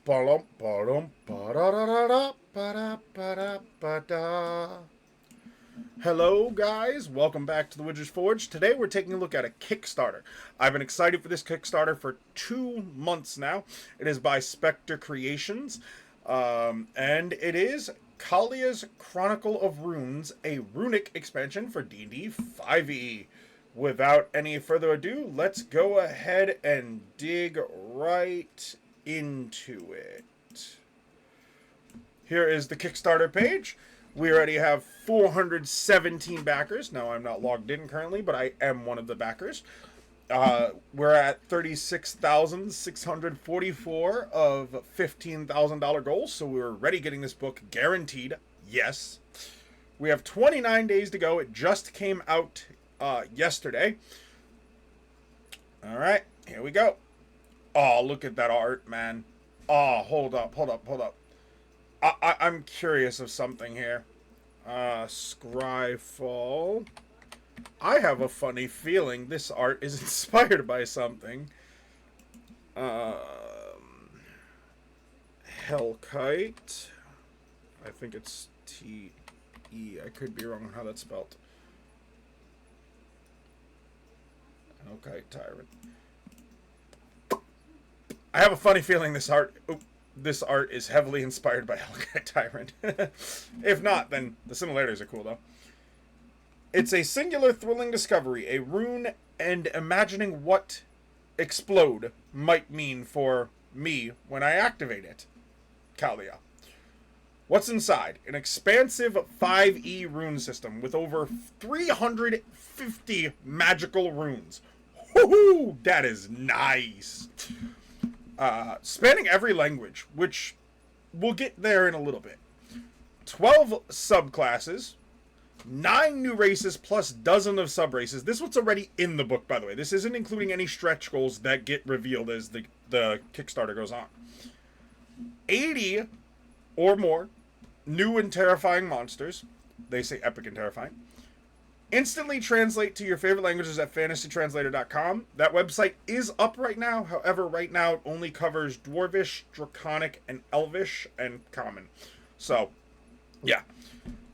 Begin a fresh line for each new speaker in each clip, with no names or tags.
Ba-dum, ba-dum, ba-da-da-da-da, ba-da-ba-da-ba-da. Hello, guys. Welcome back to the Wizard's Forge. Today, we're taking a look at a Kickstarter. I've been excited for this Kickstarter for 2 months now. It is by Spectre Creations, and it is Caliya's Chronicle of Runes, a runic expansion for D&D 5e. Without any further ado, let's go ahead and dig right into it. Here is the Kickstarter page. We already have 417 backers. Now, I'm not logged in currently, but I am one of the backers. We're at 36,644 of $15,000 goals, so we're already getting this book guaranteed. Yes. We have 29 days to go. It just came out yesterday. All right, here we go. Oh, look at that art, man. Oh, hold up. I'm curious of something here. Scryfall. I have a funny feeling this art is inspired by something. Hellkite. I think it's T-E. I could be wrong on how that's spelled. Okay, Tyrant. I have a funny feeling this art is heavily inspired by Hellkite Tyrant. If not, then the similarities are cool, though. It's a singular thrilling discovery, a rune, and imagining what explode might mean for me when I activate it. Caliya. What's inside? An expansive 5e rune system with over 350 magical runes. Woohoo! That is nice. Spanning every language, which we'll get there in a little bit. 12 subclasses, 9 new races plus dozen of sub-races. This one's already in the book, by the way. This isn't including any stretch goals that get revealed as the Kickstarter goes on. 80 or more new and terrifying monsters. They say epic and terrifying. Instantly translate to your favorite languages at fantasytranslator.com. That website is up right now. However, right now it only covers Dwarvish, Draconic, and Elvish, and Common. So, yeah.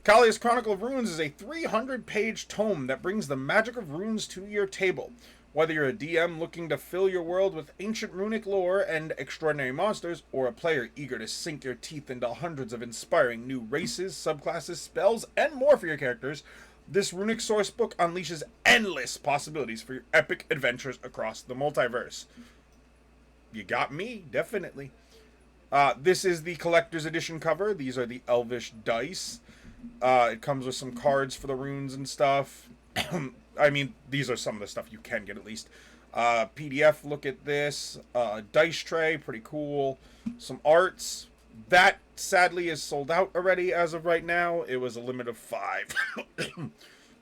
Caliya's Chronicle of Runes is a 300-page tome that brings the magic of runes to your table. Whether you're a DM looking to fill your world with ancient runic lore and extraordinary monsters, or a player eager to sink your teeth into hundreds of inspiring new races, subclasses, spells, and more for your characters, this runic source book unleashes endless possibilities for your epic adventures across the multiverse. You got me, definitely. This is the collector's edition cover. These are the Elvish dice. It comes with some cards for the runes and stuff. I mean, these are some of the stuff you can get at least. PDF, look at this. Dice tray, pretty cool. Some arts. That, sadly, is sold out already as of right now. It was a limit of 5.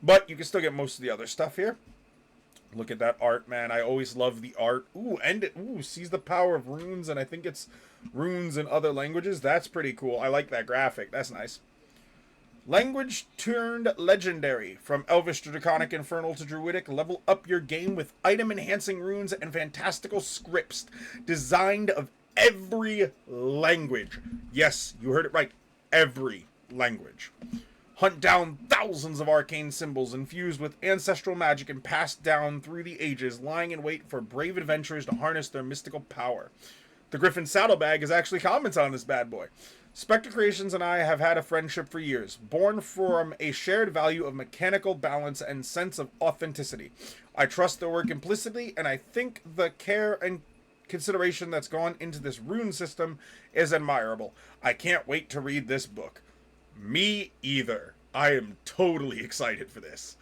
But you can still get most of the other stuff here. Look at that art, man. I always love the art. Sees the power of runes, and I think it's runes in other languages. That's pretty cool. I like that graphic. That's nice. Language turned legendary. From Elvish to Draconic, Infernal to Druidic, level up your game with item-enhancing runes and fantastical scripts designed of every language. Yes, you heard it right. Every language. Hunt down thousands of arcane symbols infused with ancestral magic and passed down through the ages, lying in wait for brave adventurers to harness their mystical power. The Griffin Saddlebag is actually comments on this bad boy. Spectre Creations and I have had a friendship for years, born from a shared value of mechanical balance and sense of authenticity. I trust their work implicitly, and I think the care and consideration that's gone into this rune system is admirable. I can't wait to read this book. Me either. I am totally excited for this.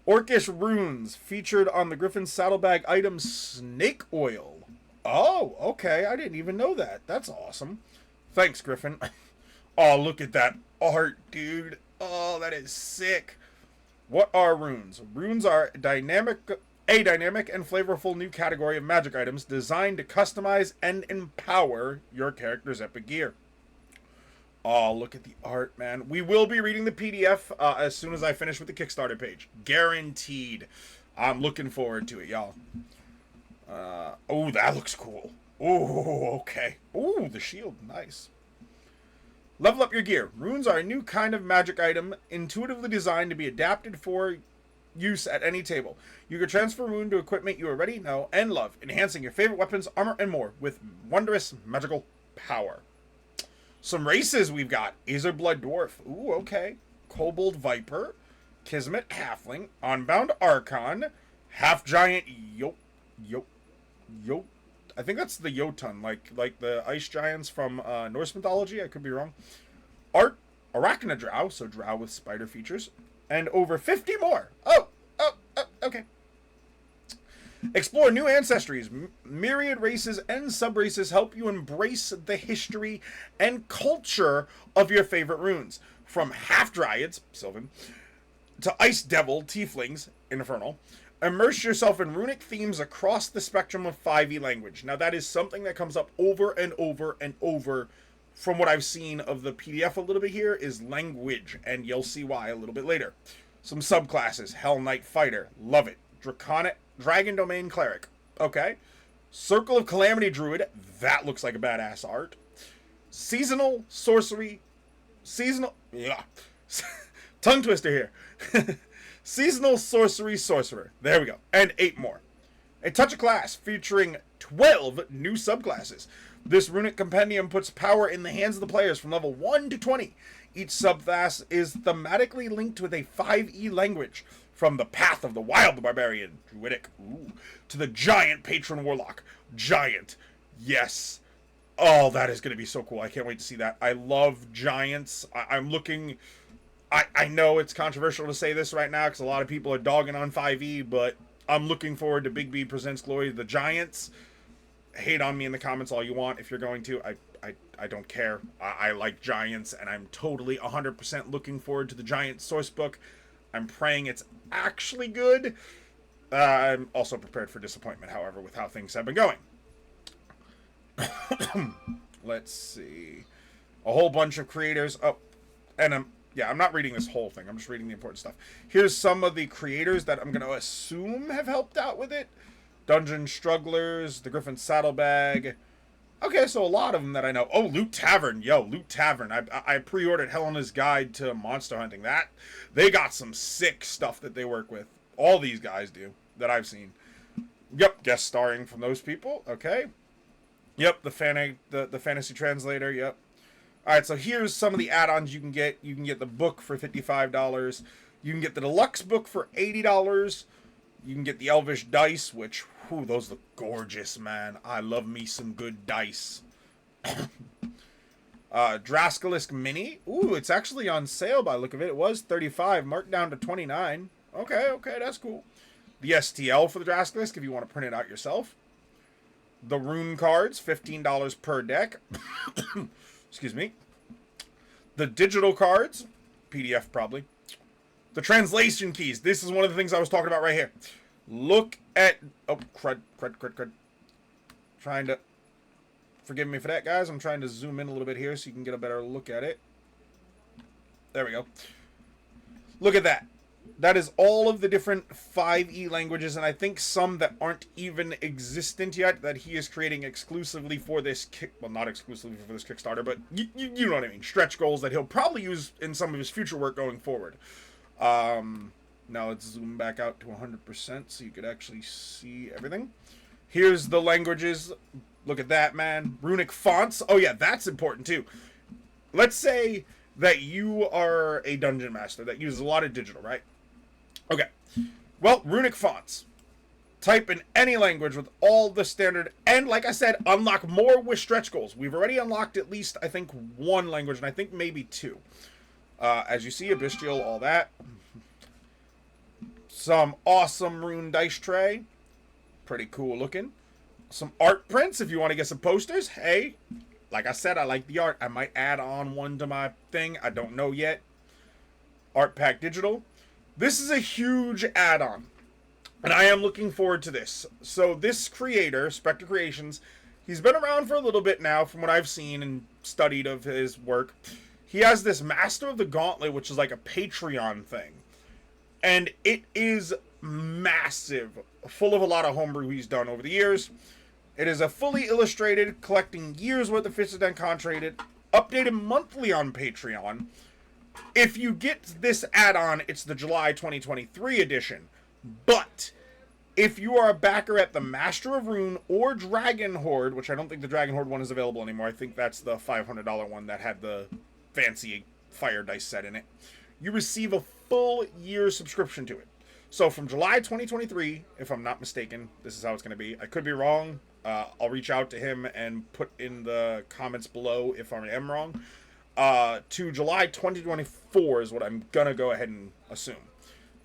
Orcish runes featured on the Griffin Saddlebag item Snake Oil. Oh, okay. I didn't even know that. That's awesome. Thanks, Griffin. Oh, look at that art, dude. Oh, that is sick. What are runes? Runes are a dynamic and flavorful new category of magic items designed to customize and empower your character's epic gear. Oh, look at the art, man. We will be reading the PDF as soon as I finish with the Kickstarter page. Guaranteed. I'm looking forward to it, y'all. Oh, that looks cool. Oh, okay. Ooh, the shield. Nice. Level up your gear. Runes are a new kind of magic item, intuitively designed to be adapted for use at any table. You can transfer rune to equipment you already know and love, enhancing your favorite weapons, armor, and more with wondrous magical power. Some races we've got. Aether Blood Dwarf. Ooh, okay. Kobold Viper. Kismet Halfling. Unbound Archon. Half Giant Yo. I think that's the Jotun, like the ice giants from Norse mythology. I could be wrong. Art Arachna Drow, so drow with spider features, and over 50 more. Oh, okay. Explore new ancestries. Myriad races and subraces help you embrace the history and culture of your favorite runes. From half dryads, Sylvan, to ice devil, tieflings, infernal. Immerse yourself in runic themes across the spectrum of 5e language. Now, that is something that comes up over and over and over from what I've seen of the PDF a little bit here, is language, and you'll see why a little bit later. Some subclasses. Hell Knight Fighter. Love it. Draconic Dragon Domain Cleric. Okay. Circle of Calamity Druid. That looks like a badass art. Seasonal Sorcery. Yeah. Tongue twister here. Seasonal Sorcery Sorcerer. There we go. And 8 more. A Touch of Class featuring 12 new subclasses. This runic compendium puts power in the hands of the players from level 1 to 20. Each subclass is thematically linked with a 5e language, from the Path of the Wild Barbarian, Druidic, to the Giant Patron Warlock, Giant. Yes. Oh, that is going to be so cool. I can't wait to see that. I love giants. I'm looking... I know it's controversial to say this right now because a lot of people are dogging on 5e, but I'm looking forward to Big B Presents Glory of the Giants. Hate on me in the comments all you want if you're going to. I don't care. I like giants, and I'm totally 100% looking forward to the Giant sourcebook. I'm praying it's actually good. I'm also prepared for disappointment, however, with how things have been going. Let's see. A whole bunch of creators. Oh, and I'm not reading this whole thing. I'm just reading the important stuff. Here's some of the creators that I'm going to assume have helped out with it. Dungeon Strugglers, the Griffin Saddlebag. Okay, so a lot of them that I know. Oh, Loot Tavern. Yo, Loot Tavern. I pre-ordered Helena's Guide to Monster Hunting. They got some sick stuff that they work with. All these guys do, that I've seen. Yep, guest starring from those people. Okay. Yep, the fantasy translator. Yep. All right, so here's some of the add-ons you can get. You can get the book for $55. You can get the deluxe book for $80. You can get the Elvish dice, which, whew, those look gorgeous, man. I love me some good dice. Draskalisk Mini. Ooh, it's actually on sale by the look of it. It was $35, marked down to $29. Okay, that's cool. The STL for the Draskalisk, if you want to print it out yourself. The rune cards, $15 per deck. Excuse me. The digital cards, PDF probably. The translation keys. This is one of the things I was talking about right here. Look at... Oh, crud. Trying to... Forgive me for that, guys. I'm trying to zoom in a little bit here so you can get a better look at it. There we go. Look at that. That is all of the different 5e languages, and I think some that aren't even existent yet that he is creating exclusively for this well, not exclusively for this Kickstarter, but you know what I mean. Stretch goals that he'll probably use in some of his future work going forward. Now let's zoom back out to 100% so you could actually see everything. Here's the languages. Look at that, man. Runic fonts. Oh yeah, that's important too. Let's say that you are a dungeon master that uses a lot of digital, right? Okay. Well, runic fonts. Type in any language with all the standard, and like I said, unlock more with stretch goals. We've already unlocked at least, I think, 1 language, and I think maybe 2. As you see, Abystial, all that. Some awesome rune dice tray. Pretty cool looking. Some art prints if you want to get some posters. Hey, like I said, I like the art. I might add on one to my thing. I don't know yet. Art Pack Digital. This is a huge add-on, and I am looking forward to this. So this creator, Spectre Creations, he's been around for a little bit now from what I've seen and studied of his work. He has this Master of the Gauntlet, which is like a Patreon thing. And it is massive, full of a lot of homebrew he's done over the years. It is a fully illustrated, collecting years worth of 5th edition contracted, updated monthly on Patreon. If you get this add-on, it's the July 2023 edition. But if you are a backer at the Master of Rune or Dragon Horde, which I don't think the Dragon Horde one is available anymore. I think that's the $500 one that had the fancy fire dice set in it. You receive a full year subscription to it. So from July 2023, if I'm not mistaken, this is how it's going to be. I could be wrong. I'll reach out to him and put in the comments below if I am wrong. To July 2024 is what I'm going to go ahead and assume.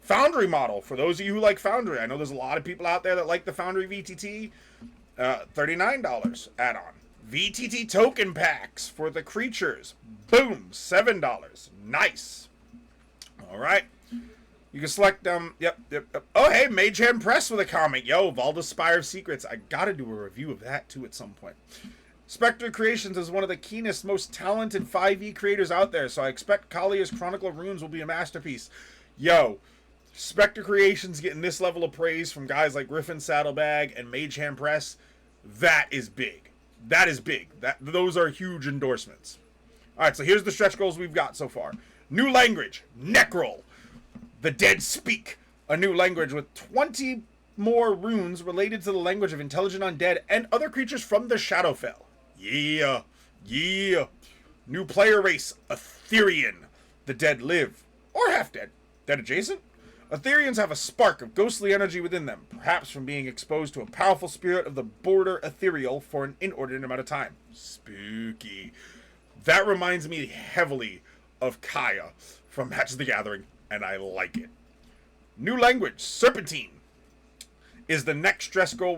Foundry model, for those of you who like Foundry, I know there's a lot of people out there that like the Foundry VTT, $39 add-on. VTT token packs for the creatures, boom, $7. Nice. All right. You can select them. Yep. Oh, hey, Mage Hand Press with a comment. Yo, Valda's Spire of Secrets. I got to do a review of that, too, at some point. Spectre Creations is one of the keenest, most talented 5e creators out there, so I expect Caliya's Chronicle of Runes will be a masterpiece. Yo, Spectre Creations getting this level of praise from guys like Griffin Saddlebag and Mage Hand Press, that is big. That is big. Those are huge endorsements. All right, so here's the stretch goals we've got so far. New language, Necrol. The Dead Speak, a new language with 20 more runes related to the language of intelligent undead and other creatures from the Shadowfell. Yeah. New player race, Etherean. The dead live, or half-dead, dead adjacent. Ethereans have a spark of ghostly energy within them, perhaps from being exposed to a powerful spirit of the border ethereal for an inordinate amount of time. Spooky. That reminds me heavily of Kaya from Magic the Gathering, and I like it. New language, Serpentine, is the next stretch goal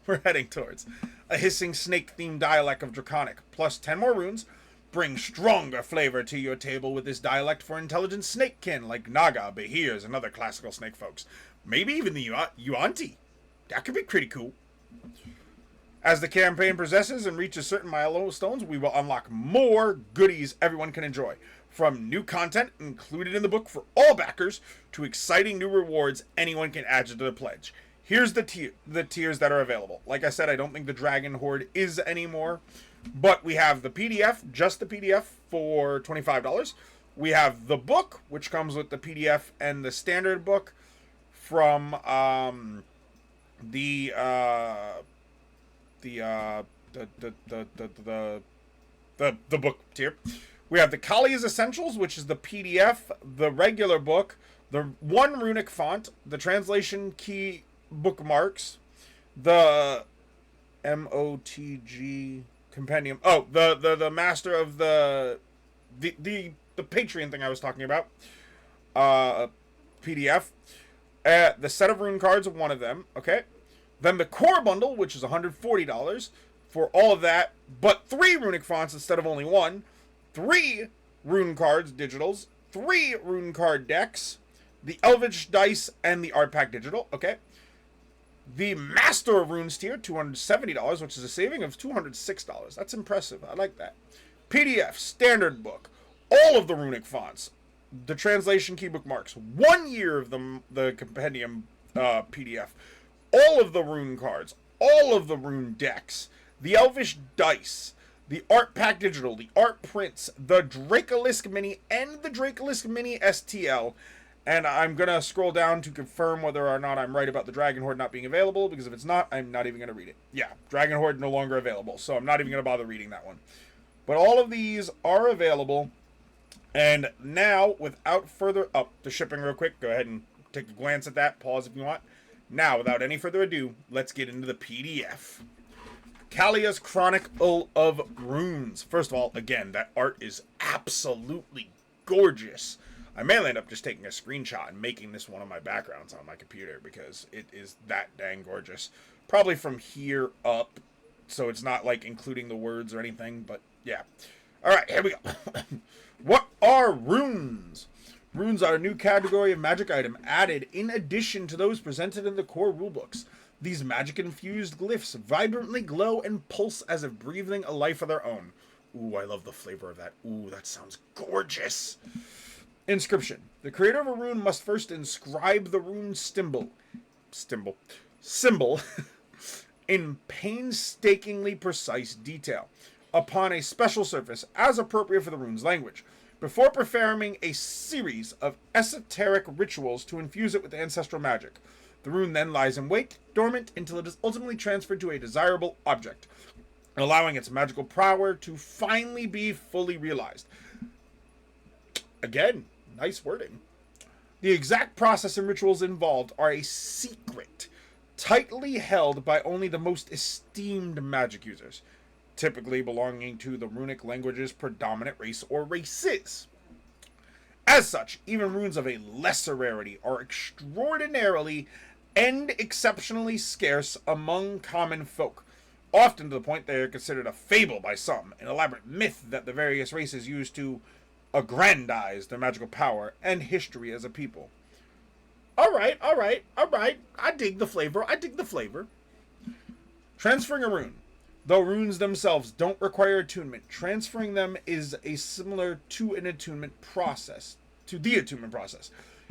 we're heading towards. A hissing snake-themed dialect of Draconic, plus 10 more runes. Bring stronger flavor to your table with this dialect for intelligent snakekin like Naga, Behirs, and other classical snake folks. Maybe even the Yuan-Ti. That could be pretty cool. As the campaign progresses and reaches certain milestones, we will unlock more goodies everyone can enjoy. From new content included in the book for all backers to exciting new rewards anyone can add to the pledge. Here's the tiers that are available. Like I said, I don't think the Dragon Horde is anymore. But we have the PDF, just the PDF, for $25. We have the book, which comes with the PDF and the standard book from the book tier. We have the Caliya's Essentials, which is the PDF, the regular book, the one runic font, the translation key bookmarks, the MOTG compendium. Oh, the master of the Patreon thing I was talking about. PDF. The set of rune cards, one of them. Okay. Then the core bundle, which is $140 for all of that, but 3 runic fonts instead of only 1. 3 rune cards, digitals. 3 rune card decks. The Elvish dice and the art pack digital. Okay. The Master of Runes tier, $270, which is a saving of $206. That's impressive. I like that. PDF, standard book, all of the runic fonts, the translation key bookmarks, 1 year of the compendium PDF, all of the rune cards, all of the rune decks, the Elvish dice, the art pack digital, the art prints, the Dracolisk mini, and the Dracolisk mini STL. And I'm going to scroll down to confirm whether or not I'm right about the Dragon Horde not being available, because if it's not, I'm not even going to read it. Yeah, Dragon Horde no longer available, so I'm not even going to bother reading that one. But all of these are available. And now, without further... Oh, the shipping real quick. Go ahead and take a glance at that. Pause if you want. Now, without any further ado, let's get into the PDF. Caliya's Chronicle of Runes. First of all, again, that art is absolutely gorgeous. I may end up just taking a screenshot and making this one of my backgrounds on my computer because it is that dang gorgeous. Probably from here up, so it's not like including the words or anything, but yeah. Alright, here we go. What are runes? Runes are a new category of magic item added in addition to those presented in the core rulebooks. These magic-infused glyphs vibrantly glow and pulse as if breathing a life of their own. Ooh, I love the flavor of that. Ooh, that sounds gorgeous. Inscription. The creator of a rune must first inscribe the rune symbol in painstakingly precise detail upon a special surface as appropriate for the rune's language, before performing a series of esoteric rituals to infuse it with ancestral magic. The rune then lies in wait, dormant, until it is ultimately transferred to a desirable object, allowing its magical power to finally be fully realized. Again, nice wording. The exact process and rituals involved are a secret, tightly held by only the most esteemed magic users, typically belonging to the runic language's predominant race or races. As such, even runes of a lesser rarity are extraordinarily and exceptionally scarce among common folk, often to the point they are considered a fable by some, an elaborate myth that the various races use to aggrandize their magical power and history as a people. Alright. I dig the flavor. Transferring a rune. Though runes themselves don't require attunement, transferring them is similar to the attunement process.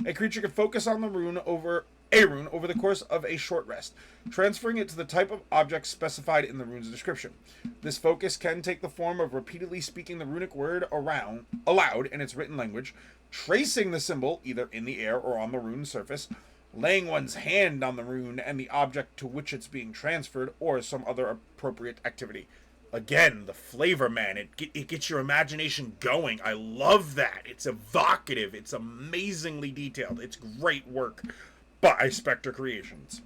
A creature can focus on the rune over the course of a short rest, transferring it to the type of object specified in the rune's description. This focus can take the form of repeatedly speaking the runic word aloud in its written language, tracing the symbol either in the air or on the rune surface, laying one's hand on the rune and the object to which it's being transferred, or some other appropriate activity. Again, the flavor, man, it gets your imagination going. I love that. It's evocative. It's amazingly detailed. It's great work by Spectre Creations.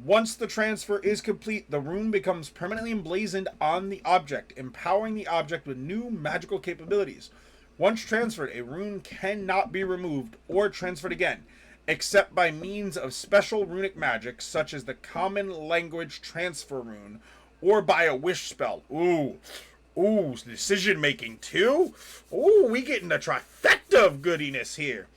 Once the transfer is complete, the rune becomes permanently emblazoned on the object, empowering the object with new magical capabilities. Once transferred, a rune cannot be removed or transferred again, except by means of special runic magic, such as the common language transfer rune, or by a wish spell. Ooh, decision making too? Ooh, we getting a trifecta of goodiness here.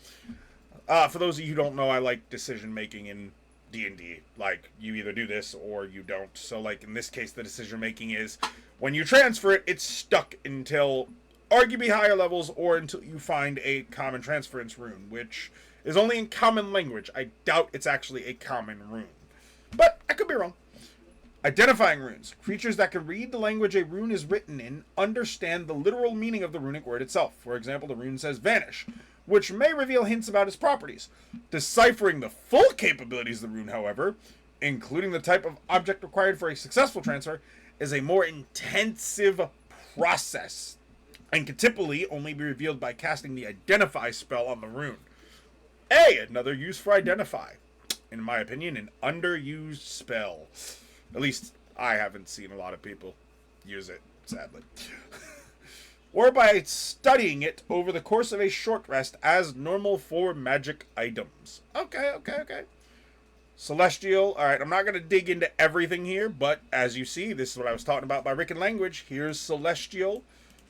For those of you who don't know, I like decision making in D&D. Like, you either do this or you don't. So, like, in this case, the decision making is when you transfer it, it's stuck until arguably higher levels or until you find a common transference rune, which is only in common language. I doubt it's actually a common rune, but I could be wrong. Identifying runes. Creatures that can read the language a rune is written in understand the literal meaning of the runic word itself. For example, the rune says vanish, which may reveal hints about its properties. Deciphering the full capabilities of the rune, however, including the type of object required for a successful transfer, is a more intensive process, and can typically only be revealed by casting the Identify spell on the rune. Another use for Identify. In my opinion, an underused spell. At least, I haven't seen a lot of people use it, sadly. Or by studying it over the course of a short rest as normal for magic items. Okay. Celestial. Alright, I'm not going to dig into everything here, but as you see, this is what I was talking about by Rick and Language. Here's Celestial.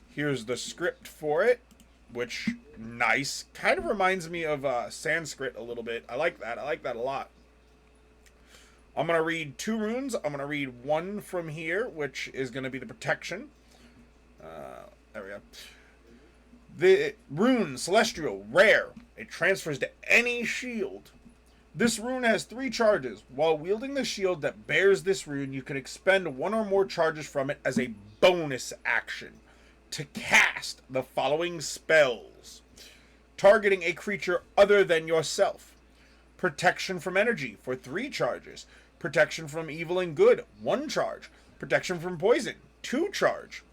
Here's the script for it, which, nice. Kind of reminds me of Sanskrit a little bit. I like that a lot. I'm going to read 2 runes. I'm going to read one from here, which is going to be the protection. There we go. The rune, Celestial, rare. It transfers to any shield. This rune has 3 charges. While wielding the shield that bears this rune, you can expend 1 or more charges from it as a bonus action to cast the following spells, targeting a creature other than yourself. Protection from energy for 3 charges. Protection from evil and good, 1 charge. Protection from poison, 2 charge.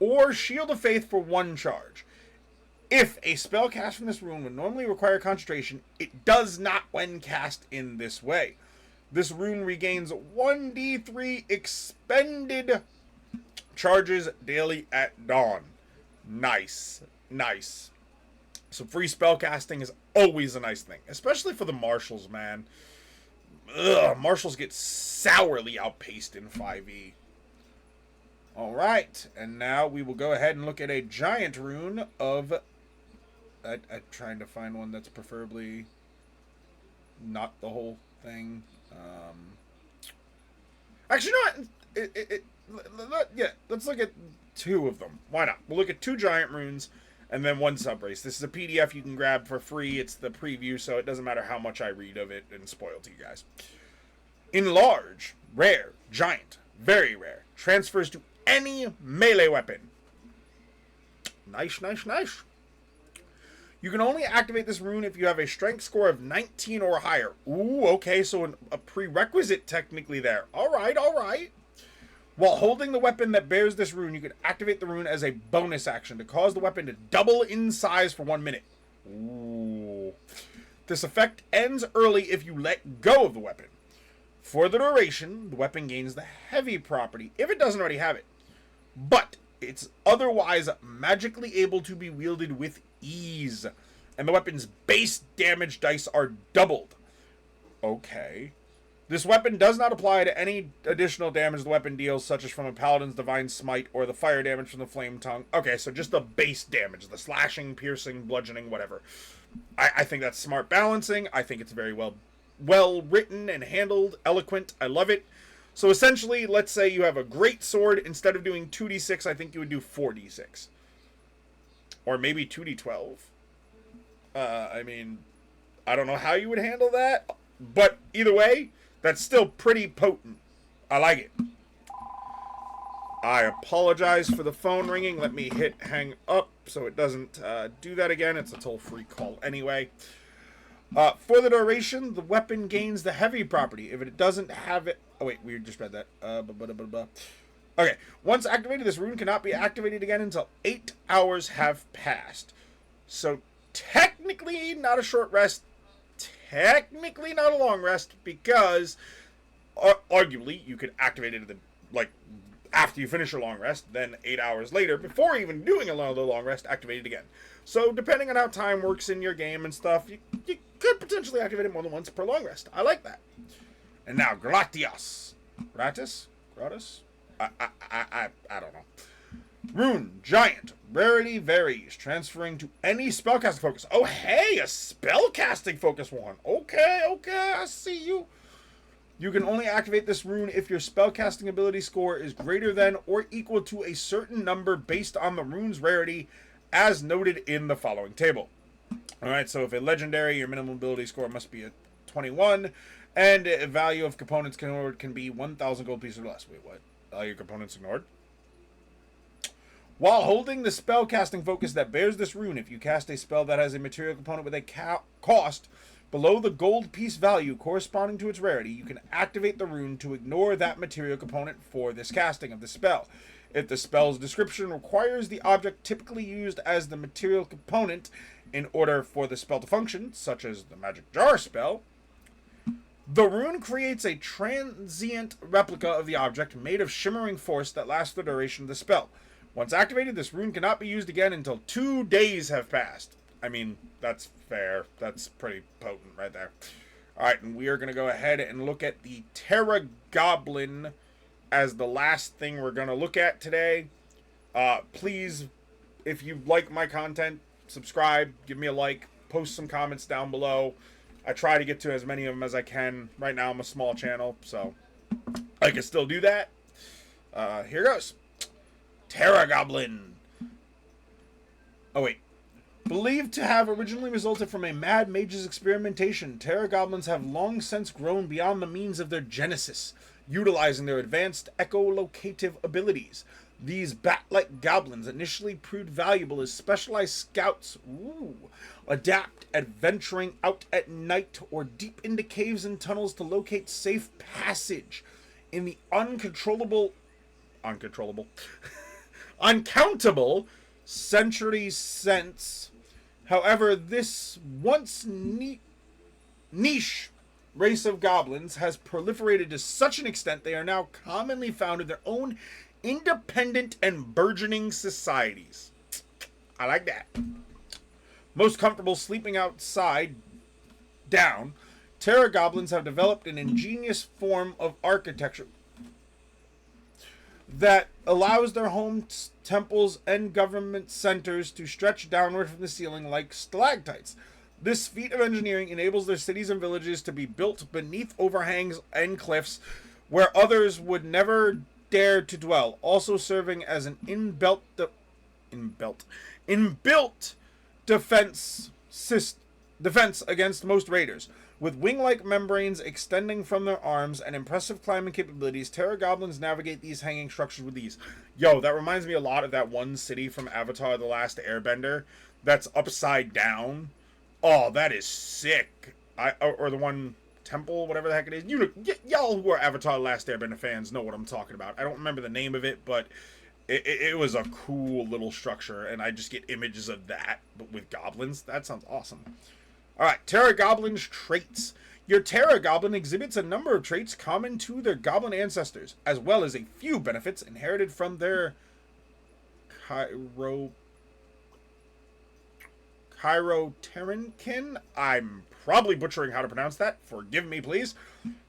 Or Shield of Faith for 1 charge. If a spell cast from this rune would normally require concentration, it does not when cast in this way. This rune regains 1d3 expended charges daily at dawn. Nice. So free spell casting is always a nice thing, especially for the marshals, man. Marshals get sourly outpaced in 5e. Alright, and now we will go ahead and look at a giant rune of... I'm trying to find one that's preferably not the whole thing. Actually, let's look at 2 of them. Why not? We'll look at 2 giant runes and then 1 subrace. This is a PDF you can grab for free. It's the preview, so it doesn't matter how much I read of it and spoil to you guys. Enlarge, rare, giant, very rare. Transfers to any melee weapon. Nice, nice, nice. You can only activate this rune if you have a strength score of 19 or higher. Ooh, okay, so a prerequisite technically there. All right, all right. While holding the weapon that bears this rune, you can activate the rune as a bonus action to cause the weapon to double in size for 1 minute. Ooh. This effect ends early if you let go of the weapon. For the duration, the weapon gains the heavy property, if it doesn't already have it. But it's otherwise magically able to be wielded with ease. And the weapon's base damage dice are doubled. Okay. This weapon does not apply to any additional damage the weapon deals, such as from a Paladin's Divine Smite or the fire damage from the Flame Tongue. Okay, so just the base damage, the slashing, piercing, bludgeoning, whatever. I think that's smart balancing. I think it's very well written and handled, eloquent. I love it. So essentially, let's say you have a great sword. Instead of doing 2d6, I think you would do 4d6. Or maybe 2d12. I mean, I don't know how you would handle that. But either way, that's still pretty potent. I like it. I apologize for the phone ringing. Let me hit hang up so it doesn't do that again. It's a toll-free call anyway. For the duration, the weapon gains the heavy property. If it doesn't have it... Oh, wait, we just read that. Okay, once activated, this rune cannot be activated again until 8 hours have passed. So, technically, not a short rest. Technically, not a long rest, because arguably, you could activate it after you finish your long rest, then 8 hours later, before even doing another long rest, activate it again. So, depending on how time works in your game and stuff, you could potentially activate it more than once per long rest. I like that. And now, Gratias. Gratis? Gratis? I don't know. Rune, giant, rarity varies, transferring to any spellcasting focus. Oh, hey, a spellcasting focus one. Okay, I see you. You can only activate this rune if your spellcasting ability score is greater than or equal to a certain number based on the rune's rarity, as noted in the following table. Alright, so if a legendary, your minimum ability score must be a 21, and a value of components can be 1,000 gold pieces or less. Wait, what? Your components ignored? While holding the spellcasting focus that bears this rune, if you cast a spell that has a material component with a cost below the gold piece value corresponding to its rarity, you can activate the rune to ignore that material component for this casting of the spell. If the spell's description requires the object typically used as the material component in order for the spell to function, such as the magic jar spell, the rune creates a transient replica of the object made of shimmering force that lasts the duration of the spell. Once activated, this rune cannot be used again until 2 days have passed. I mean, that's fair. That's pretty potent right there. Alright, and we are going to go ahead and look at the Terra Goblin as the last thing we're going to look at today. Please, if you like my content, subscribe, give me a like, post some comments down below. I try to get to as many of them as I can. Right now, I'm a small channel, so I can still do that. Here goes. Terra Goblin. Oh, wait. Believed to have originally resulted from a mad mage's experimentation, Terra Goblins have long since grown beyond the means of their genesis, utilizing their advanced echolocative abilities. These bat-like goblins initially proved valuable as specialized scouts, adept at venturing out at night or deep into caves and tunnels to locate safe passage in the uncountable centuries since. However, this once niche race of goblins has proliferated to such an extent they are now commonly found in their own independent and burgeoning societies. I like that. Most comfortable sleeping outside down, Terra Goblins have developed an ingenious form of architecture that allows their homes, temples, and government centers to stretch downward from the ceiling like stalactites. This feat of engineering enables their cities and villages to be built beneath overhangs and cliffs where others would never dare to dwell, also serving as an inbuilt defense against most raiders. With wing-like membranes extending from their arms and impressive climbing capabilities, Terra Goblins navigate these hanging structures with ease. Yo, that reminds me a lot of that one city from Avatar: The Last Airbender that's upside down. Oh, that is sick. Or the one temple, whatever the heck it is. You know, y'all who are Avatar: The Last Airbender fans know what I'm talking about. I don't remember the name of it, but it was a cool little structure, and I just get images of that, but with goblins. That sounds awesome. Alright, Terra Goblin's traits. Your Terra Goblin exhibits a number of traits common to their goblin ancestors, as well as a few benefits inherited from their Chiroterankin. I'm probably butchering how to pronounce that. Forgive me, please.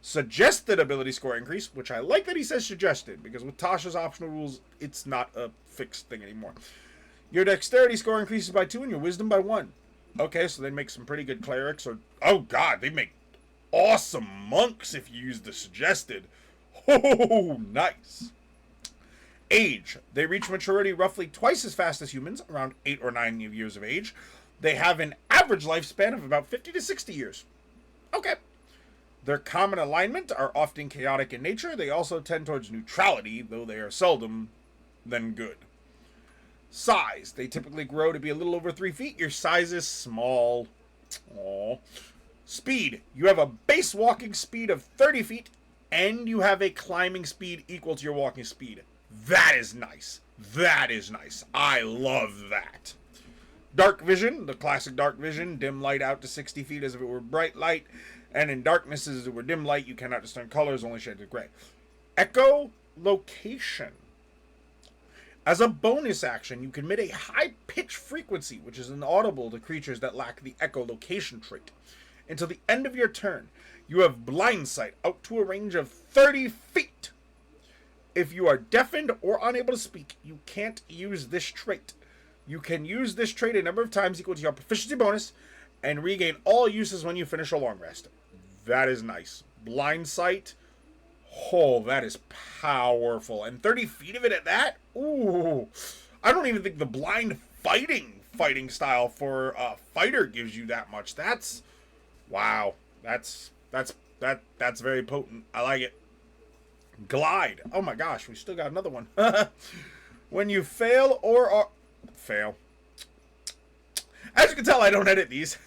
Suggested ability score increase, which I like that he says suggested, because with Tasha's optional rules, it's not a fixed thing anymore. Your dexterity score increases by 2 and your wisdom by 1. Okay, so they make some pretty good clerics, or... Oh, God, they make awesome monks if you use the suggested. Oh, nice. Age. They reach maturity roughly twice as fast as humans, around 8 or 9 years of age. They have an average lifespan of about 50 to 60 years. Okay. Their common alignment are often chaotic in nature. They also tend towards neutrality, though they are seldom then good. Size. They typically grow to be a little over 3 feet. Your size is small. Aww. Speed. You have a base walking speed of 30 feet, and you have a climbing speed equal to your walking speed. That is nice. That is nice. I love that. Dark vision. The classic dark vision. Dim light out to 60 feet as if it were bright light, and in darkness as if it were dim light. You cannot discern colors, only shades of gray. Echolocation. As a bonus action, you can emit a high-pitched frequency, which is inaudible to creatures that lack the echolocation trait. Until the end of your turn, you have blind sight out to a range of 30 feet. If you are deafened or unable to speak, you can't use this trait. You can use this trait a number of times equal to your proficiency bonus, and regain all uses when you finish a long rest. That is nice. Blind sight. Oh, that is powerful. And 30 feet of it at that? Ooh. I don't even think the blind fighting style for a fighter gives you that much. That's... Wow. That's very potent. I like it. Glide. Oh my gosh, we still got another one. When you fail or are... Fail. As you can tell, I don't edit these.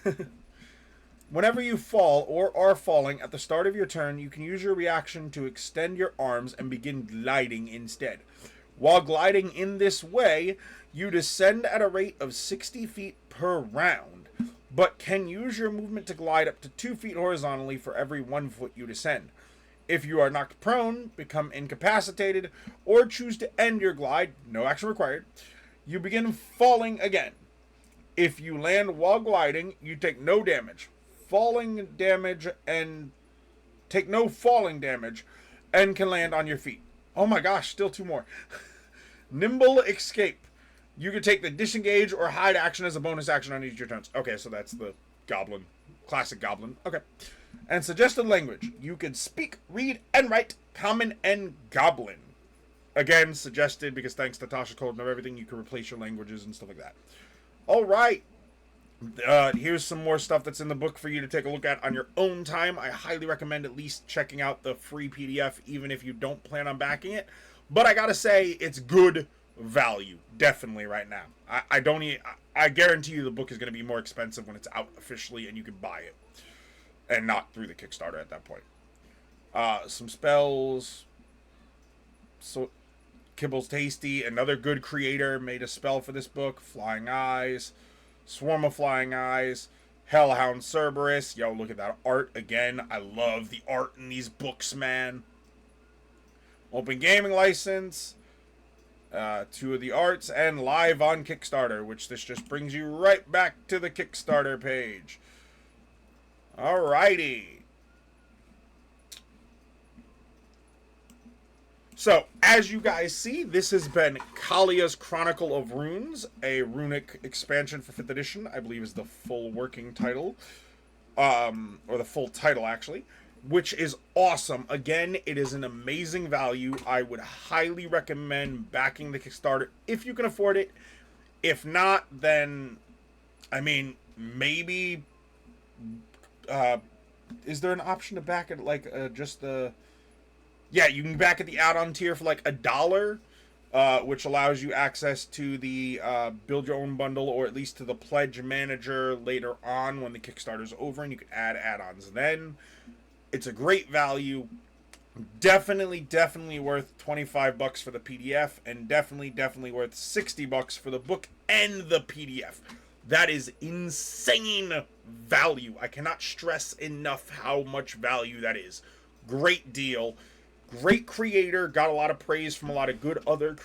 Whenever you fall or are falling at the start of your turn, you can use your reaction to extend your arms and begin gliding instead. While gliding in this way, you descend at a rate of 60 feet per round, but can use your movement to glide up to 2 feet horizontally for every 1 foot you descend. If you are knocked prone, become incapacitated, or choose to end your glide, no action required, you begin falling again. If you land while gliding, you take no damage. Take no falling damage, and can land on your feet. Oh my gosh, still 2 more. Nimble escape. You can take the disengage or hide action as a bonus action on each of your turns. Okay, so that's the goblin. Classic goblin. Okay. And suggested language. You can speak, read, and write common and goblin. Again, suggested because thanks to Tasha Code and everything, you can replace your languages and stuff like that. All right. Here's some more stuff that's in the book for you to take a look at on your own time. I highly recommend at least checking out the free PDF, even if you don't plan on backing it. But I gotta say, it's good value, definitely right now. I guarantee you the book is going to be more expensive when it's out officially and you can buy it, and not through the Kickstarter at that point. Some spells. So, Kibble's Tasty, another good creator, made a spell for this book. Flying Eyes. Swarm of Flying Eyes, Hellhound Cerberus. Yo, look at that art again. I love the art in these books, man. Open gaming license, 2 of the arts, and live on Kickstarter, which this just brings you right back to the Kickstarter page. Alrighty. So, as you guys see, this has been Caliya's Chronicle of Runes, a runic expansion for 5th edition, I believe is the full working title, or the full title, actually, which is awesome. Again, it is an amazing value. I would highly recommend backing the Kickstarter if you can afford it. If not, then, I mean, maybe is there an option to back it like just the? Yeah, you can back at the add-on tier for like $1, which allows you access to the build your own bundle, or at least to the pledge manager later on when the Kickstarter's over, and you can add add-ons then. It's a great value. Definitely worth $25 for the PDF, and definitely worth $60 for the book and the PDF. That is insane value. I cannot stress enough how much value that is. Great deal. Great creator. Got a lot of praise from a lot of good other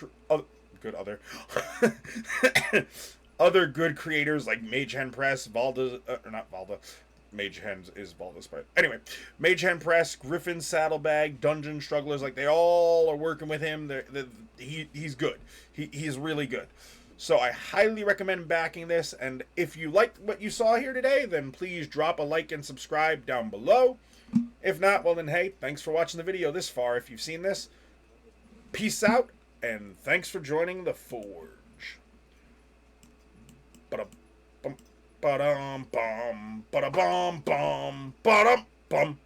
other good creators like Mage Hand Press, Valda, or not Valda. Mage Hand is Valda's, but anyway, Mage Hand Press, Griffin Saddlebag, Dungeon Strugglers, like they all are working with him. He's good. He's really good. So I highly recommend backing this. And if you liked what you saw here today, then please drop a like and subscribe down below. If not, well then hey, thanks for watching the video this far. If you've seen this, peace out, and thanks for joining the Forge. Ba-dum bum, ba-dum bum, ba-da-bum bum, ba-dum bum.